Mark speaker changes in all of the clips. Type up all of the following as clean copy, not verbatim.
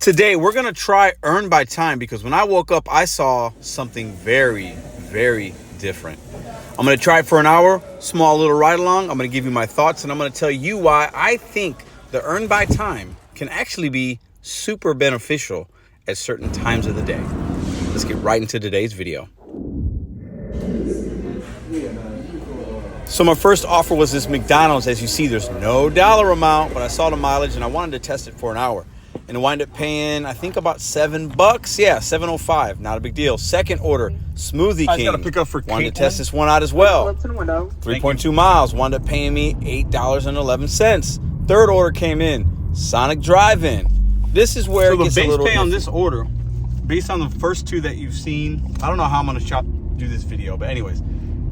Speaker 1: Today, we're going to try Earn by Time because when I woke up, I saw something very, very different. I'm going to try it for an hour, small little ride along. I'm going to give you my thoughts, and I'm going to tell you why I think the Earn by Time can actually be super beneficial at certain times of the day. Let's get right into today's video. So my first offer was this McDonald's. As you see, there's no dollar amount, but I saw the mileage and I wanted to test it for an hour. And wind up paying, I think, about $7. Yeah, $7.05. Not a big deal. Second order, Smoothie King.
Speaker 2: I got to pick up for
Speaker 1: Wanted to test this one out as well. 3.2 miles. Wound up paying me $8.11. Third order came in, Sonic Drive-In. This is where it gets a little
Speaker 2: base pay
Speaker 1: iffy.
Speaker 2: on this order, based on the first two that you've seen, I don't know how I'm going to do this video, but anyways,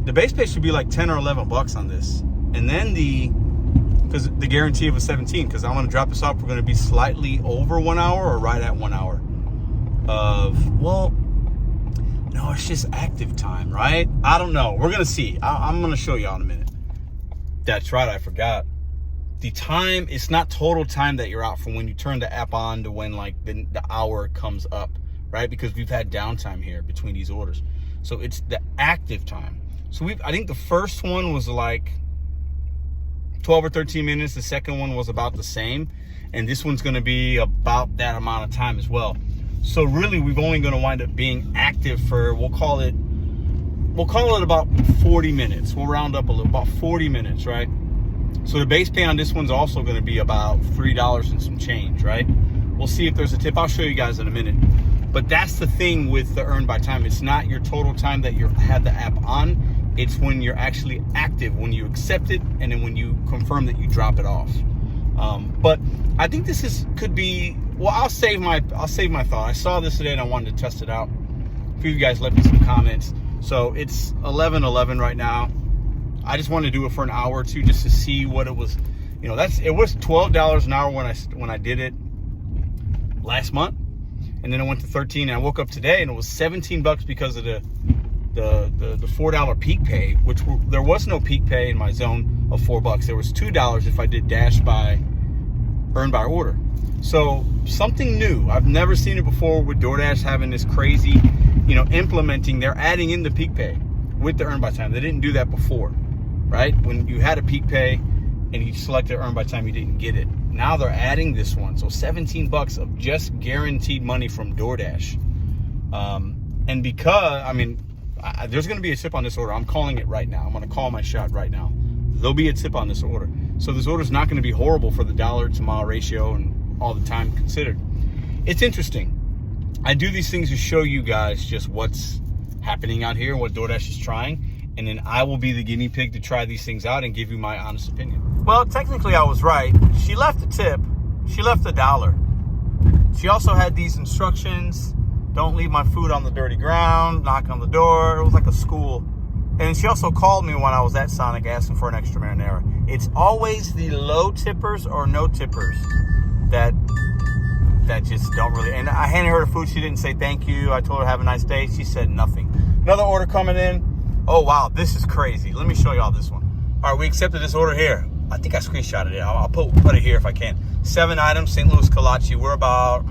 Speaker 2: the base pay should be like 10 or 11 bucks on this. And then because the guarantee of a 17, because I'm going to drop this off, we're going to be slightly over 1 hour or right at 1 hour of, well, no, it's just active time, right? I don't know. We're going to see. I'm going to show y'all in a minute. That's right. I forgot. The time, it's not total time that you're out from when you turn the app on to when like the hour comes up, right? Because we've had downtime here between these orders. So it's the active time. So I think the first one was like 12 or 13 minutes. The second one was about the same. And this one's going to be about that amount of time as well. So really, we're only going to wind up being active for, we'll call it about 40 minutes. We'll round up a little, about 40 minutes, right? So the base pay on this one's also going to be about $3 and some change, right? We'll see if there's a tip. I'll show you guys in a minute. But that's the thing with the Earn by Time. It's not your total time that you had the app on. It's when you're actually active, when you accept it, and then when you confirm that you drop it off. But I think this could be. Well, I'll save my thought. I saw this today and I wanted to test it out. A few of you guys left me some comments. So it's 11:11 right now. I just wanted to do it for an hour or two just to see what it was. You know, it was $12 an hour when I did it last month, and then it went to 13. And I woke up today and it was 17 bucks because of the $4 peak pay, which there was no peak pay in my zone of $4. There was $2 if I did dash by earn by order. So something new. I've never seen it before with DoorDash having this crazy, implementing. They're adding in the peak pay with the earn by time. They didn't do that before, right? When you had a peak pay and you selected earn by time, you didn't get it. Now they're adding this one. So 17 bucks of just guaranteed money from DoorDash. And because, there's going to be a tip on this order. I'm calling it right now. I'm going to call my shot right now. There'll be a tip on this order. So this order is not going to be horrible for the dollar to mile ratio and all the time considered. It's interesting. I do these things to show you guys just what's happening out here, what DoorDash is trying, and then I will be the guinea pig to try these things out and give you my honest opinion. Well, technically I was right. She left a tip. She left $1. She also had these instructions. Don't leave my food on the dirty ground, knock on the door. It was like a school. And she also called me when I was at Sonic asking for an extra marinara. It's always the low tippers or no tippers that just don't really. And I handed her the food. She didn't say thank you. I told her have a nice day. She said nothing. Another order coming in. Oh, wow. This is crazy. Let me show y'all this one. All right, we accepted this order here. I think I screenshotted it. I'll put it here if I can. 7 items, St. Louis Kolache. We're about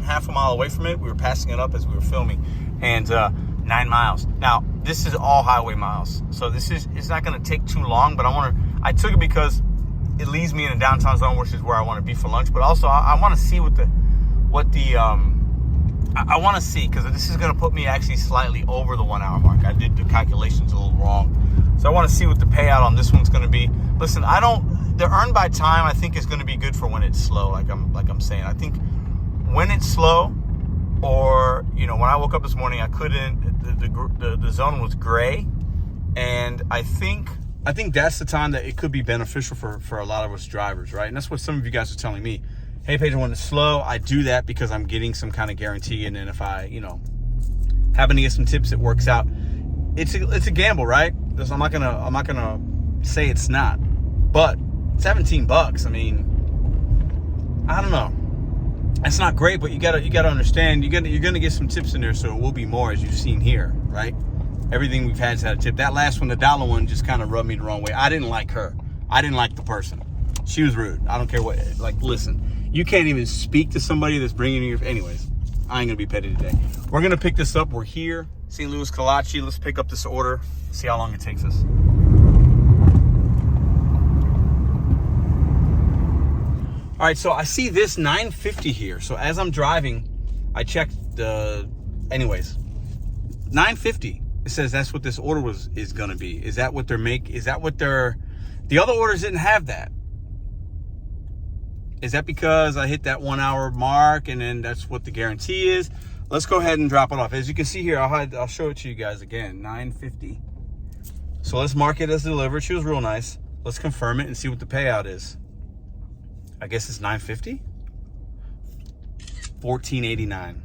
Speaker 2: half a mile away from it. We were passing it up as we were filming. And 9 miles. Now, this is all highway miles. So it's not going to take too long, but I took it because it leaves me in a downtown zone, which is where I want to be for lunch. But also, I want to see I want to see, because this is going to put me actually slightly over the 1 hour mark. I did the calculations a little wrong. So I want to see what the payout on this one's going to be. Listen, the earn by time, I think, is going to be good for when it's slow, like I'm saying. I think when it's slow, or, when I woke up this morning, I couldn't, the zone was gray. And I think that's the time that it could be beneficial for a lot of us drivers, right? And that's what some of you guys are telling me. Hey, Pedro, when it's slow, I do that because I'm getting some kind of guarantee. And then if I, happen to get some tips, it works out. It's a gamble, right? I'm not gonna say it's not. But 17 bucks, I don't know. It's not great, but you gotta understand, you're gonna get some tips in there, so it will be more, as you've seen here, right? Everything we've had has had a tip. That last one, the $1 one, just kind of rubbed me the wrong way. I didn't like her. I didn't like the person. She was rude. I don't care what. Listen, You can't even speak to somebody that's bringing you. Anyways, I ain't gonna be petty today. We're gonna pick this up. We're here, St. Louis, Kalachi. Let's pick up this order. See how long it takes us. All right, so I see this $9.50 here. So as I'm driving, I checked the. Anyways, $9.50. It says that's what this order is gonna be. Is that what they're Is that what they're? The other orders didn't have that. Is that because I hit that 1 hour mark and then that's what the guarantee is? Let's go ahead and drop it off. As you can see here, I'll show it to you guys again. $9.50. So let's mark it as delivered. She was real nice. Let's confirm it and see what the payout is. I guess it's $9.50. $14.89.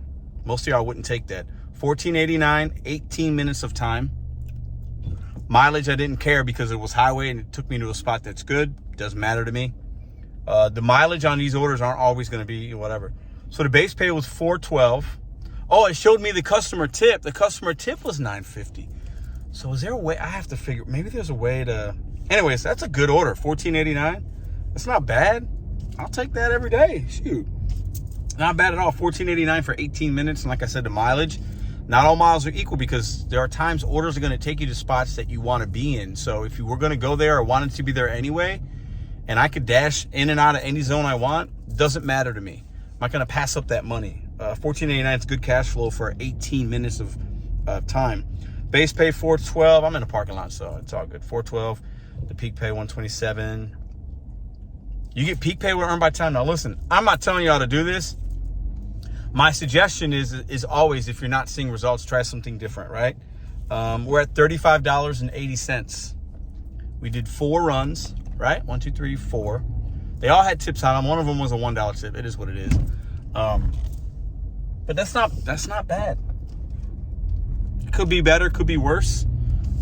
Speaker 2: Most of y'all wouldn't take that. $14.89, 18 minutes of time. Mileage, I didn't care because it was highway and it took me to a spot that's good. Doesn't matter to me. The mileage on these orders aren't always going to be whatever. So the base pay was $4.12. Oh, it showed me the customer tip. The customer tip was $9.50. So is there a way? I have to figure. Maybe there's a way to. Anyways, that's a good order. $14.89. That's not bad. I'll take that every day. Shoot. Not bad at all. $14.89 for 18 minutes. And like I said, the mileage, not all miles are equal because there are times orders are going to take you to spots that you want to be in. So if you were going to go there or wanted to be there anyway, and I could dash in and out of any zone I want, doesn't matter to me. I'm not going to pass up that money. $14.89 is good cash flow for 18 minutes of time. Base pay $4.12. I'm in a parking lot, so it's all good. $4.12. The peak pay $127. You get peak pay with earn by time. Now listen, I'm not telling y'all to do this. My suggestion is always, if you're not seeing results, try something different, right? We're at $35.80. We did 4 runs, right? 1, 2, 3, 4. They all had tips on them. One of them was a $1 tip. It is what it is. But that's not bad. It could be better, could be worse.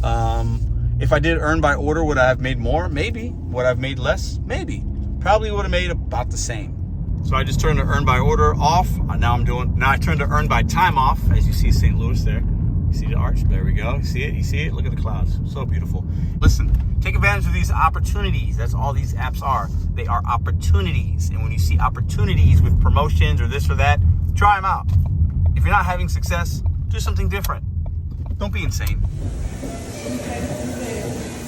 Speaker 2: If I did earn by order, would I have made more? Maybe. Would I have made less? Maybe. Probably would have made about the same. So I just turned the earn by order off. Now I turned the earn by time off. As you see St. Louis there. You see the arch? There we go. You see it? You see it? Look at the clouds. So beautiful. Listen, take advantage of these opportunities. That's all these apps are. They are opportunities. And when you see opportunities with promotions or this or that, try them out. If you're not having success, do something different. Don't be insane.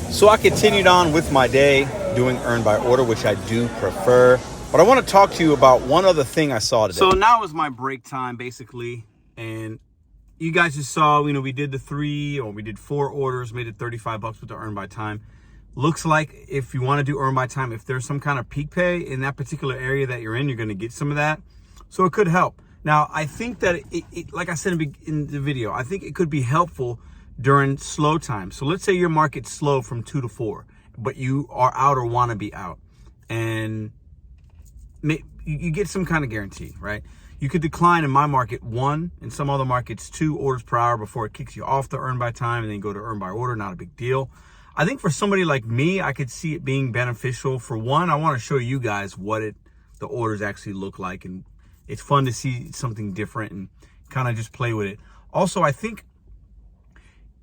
Speaker 2: So I continued on with my day doing earn by order, which I do prefer. But I want to talk to you about one other thing I saw today. So now is my break time, basically. And you guys just saw, we did we did 4 orders, made it $35 with the earn by time. Looks like if you want to do earn by time, if there's some kind of peak pay in that particular area that you're in, you're going to get some of that. So it could help. Now, I think that it like I said in the video, I think it could be helpful during slow time. So let's say your market's slow from 2 to 4, but you are out or want to be out. And you get some kind of guarantee, right? You could decline in my market 1, in some other markets 2 orders per hour before it kicks you off the earn by time, and then go to earn by order. Not a big deal. I think for somebody like me, I could see it being beneficial. For one, I want to show you guys what the orders actually look like, and it's fun to see something different and kind of just play with it. Also, I think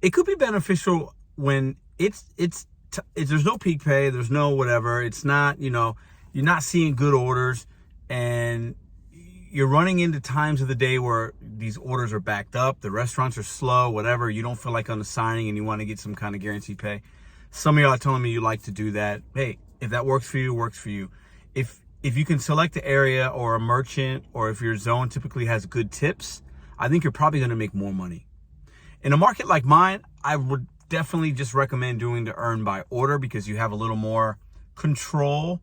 Speaker 2: it could be beneficial when there's no peak pay, there's no whatever. It's not, you're not seeing good orders, and you're running into times of the day where these orders are backed up, the restaurants are slow, whatever. You don't feel like on the signing and you want to get some kind of guaranteed pay. Some of y'all are telling me you like to do that. Hey, if that works for you, works for you. If you can select the area or a merchant, or if your zone typically has good tips, I think you're probably going to make more money. In a market like mine, I would definitely just recommend doing the earn by order because you have a little more control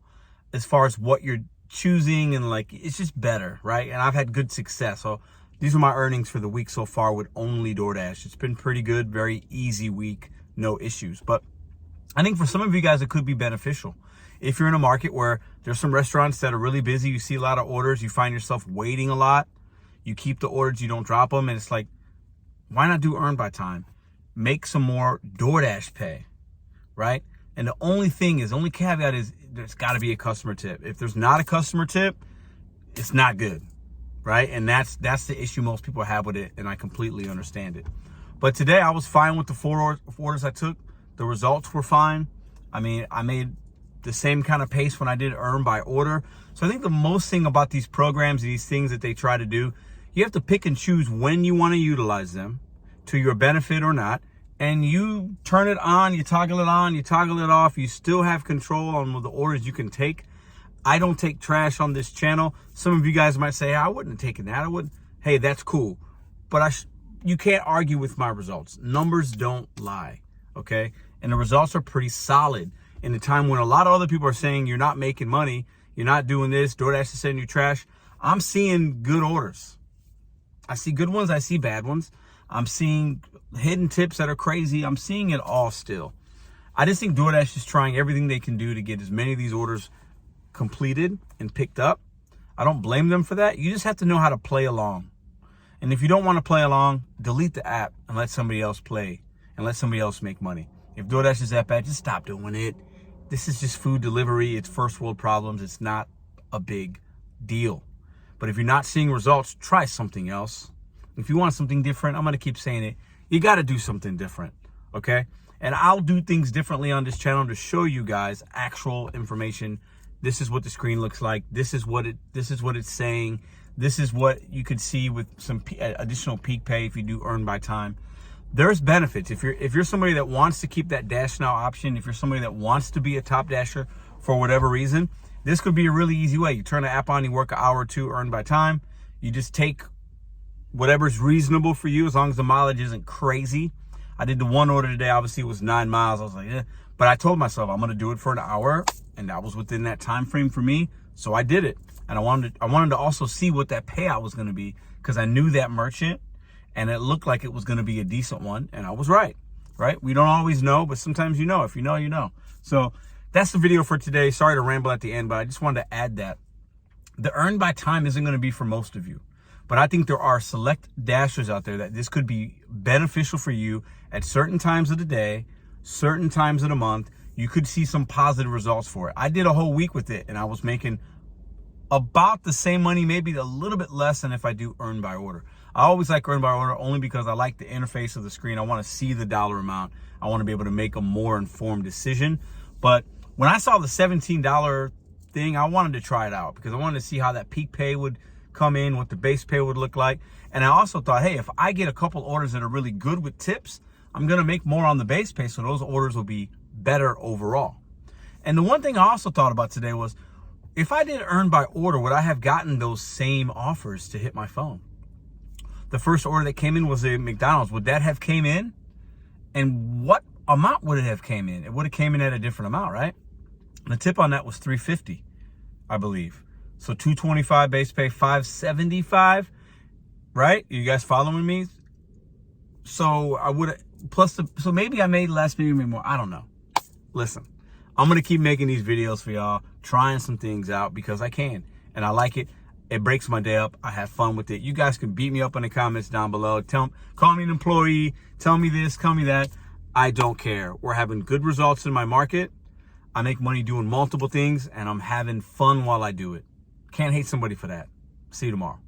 Speaker 2: as far as what you're choosing, and it's just better, right? And I've had good success. So these are my earnings for the week so far with only DoorDash. It's been pretty good, very easy week, no issues. But I think for some of you guys, it could be beneficial. If you're in a market where there's some restaurants that are really busy, you see a lot of orders, you find yourself waiting a lot, you keep the orders, you don't drop them, and it's like, why not do earn by time? Make some more DoorDash pay, right? And the only caveat is there's got to be a customer tip. If there's not a customer tip, it's not good, right? And that's the issue most people have with it, and I completely understand it. But today I was fine with the 4 orders I took. The results were fine. I mean, I made the same kind of pace when I did earn by order. So I think the most thing about these programs, these things that they try to do, you have to pick and choose when you want to utilize them to your benefit or not. And you turn it on, you toggle it on, you toggle it off. You still have control on the orders you can take. I don't take trash on this channel. Some of you guys might say, I wouldn't have taken that. I wouldn't. Hey, that's cool. But you can't argue with my results. Numbers don't lie, okay? And the results are pretty solid. In a time when a lot of other people are saying you're not making money, you're not doing this, DoorDash is sending you trash, I'm seeing good orders. I see good ones, I see bad ones. I'm seeing hidden tips that are crazy. I'm seeing it all still. I just think DoorDash is trying everything they can do to get as many of these orders completed and picked up. I don't blame them for that. You just have to know how to play along. And if you don't want to play along, delete the app and let somebody else play and let somebody else make money. If DoorDash is that bad, just stop doing it. This is just food delivery. It's first world problems. It's not a big deal. But if you're not seeing results, try something else. If you want something different, I'm going to keep saying it. You got to do something different, okay? And I'll do things differently on this channel to show you guys actual information. This is what the screen looks like. This is what it's saying. This is what you could see with some additional peak pay if you do earn by time. There's benefits. If you're somebody that wants to keep that Dash Now option, if you're somebody that wants to be a top dasher for whatever reason, this could be a really easy way. You turn the app on, you work an hour or two, earn by time. You just take whatever's reasonable for you as long as the mileage isn't crazy. I did the one order today. Obviously, it was 9 miles. I was like, eh. But I told myself I'm going to do it for an hour, and that was within that time frame for me. So I did it. And I wanted to also see what that payout was going to be because I knew that merchant. And it looked like it was going to be a decent one. And I was right? We don't always know, but sometimes you know. If you know, you know. So that's the video for today. Sorry to ramble at the end, but I just wanted to add that. The earn by time isn't going to be for most of you. But I think there are select dashers out there that this could be beneficial for you at certain times of the day, certain times of the month. You could see some positive results for it. I did a whole week with it, and I was making about the same money, maybe a little bit less than if I do earn by order. I always like earn by order only because I like the interface of the screen. I want to see the dollar amount. I want to be able to make a more informed decision. But when I saw the $17 thing, I wanted to try it out because I wanted to see how that peak pay would come in, what the base pay would look like. And I also thought, hey, if I get a couple orders that are really good with tips, I'm going to make more on the base pay. So those orders will be better overall. And the one thing I also thought about today was, if I did earn by order, would I have gotten those same offers to hit my phone? The first order that came in was a McDonald's. Would that have came in? And what amount would it have came in? It would have came in at a different amount, right? The tip on that was $3.50, I believe. So $2.25 base pay, $5.75, right? You guys following me? So I would have, so maybe I made less, maybe I made more. I don't know. Listen, I'm going to keep making these videos for y'all, trying some things out because I can. And I like it. It breaks my day up. I have fun with it. You guys can beat me up in the comments down below. Call me an employee. Tell me this, tell me that. I don't care. We're having good results in my market. I make money doing multiple things, and I'm having fun while I do it. Can't hate somebody for that. See you tomorrow.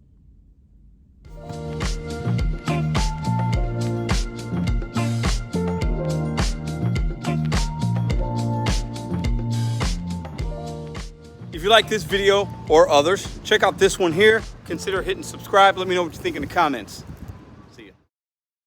Speaker 2: If you like this video or others, check out this one here. Consider hitting subscribe. Let me know what you think in the comments.